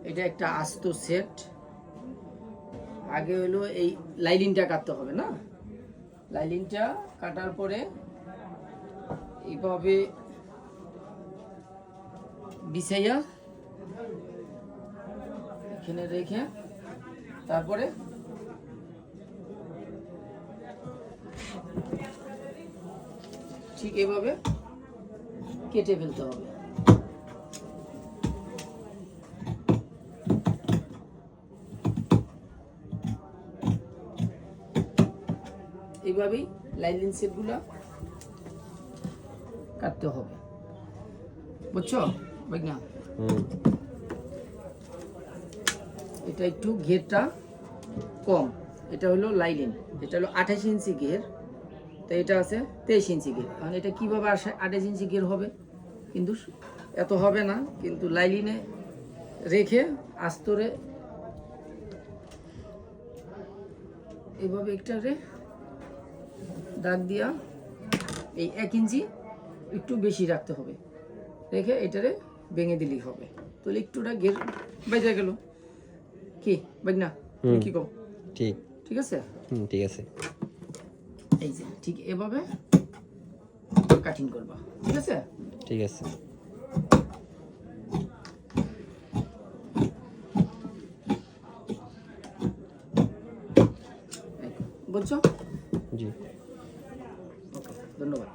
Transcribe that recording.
এটা একটা আস্ত সেট। আগে হলো এই লাইলিনটা কাটতে হবে না, লাইলিনটা কাটার পরে এইভাবে বিছাইয়া এখানে রেখে তারপরে ঠিক এভাবে কেটে ফেলতে হবে। এইভাবেই লাইলিন সেটগুলো কাটতে হবে, বুঝছো ভাইনা? এটা একটু ঘেরটা কম, এটা হলো লাইলিন, এটা হলো 28 ইঞ্চি ঘের, তো এটা আছে 23 ইঞ্চি ঘের। কারণ এটা কীভাবে 28 ইঞ্চি ঘের হবে, কিন্তু এত হবে না, কিন্তু লাইলিনে রেখে আস্তরে এইভাবে একটারে দাগ দিয়া এই 1 ইঞ্চি একটু বেশি রাখতে হবে, রেখে এটারে ভেঙে দিলেই হবে। তাহলে একটুটা ঘের বেজে গেল, কি বাগনা কি কও? ঠিক ঠিক আছে, ঠিক আছে। এই যে ঠিক এভাবে কাটিং করবা, ঠিক আছে? ঠিক আছে। বুঝছো? জি, ধন্যবাদ।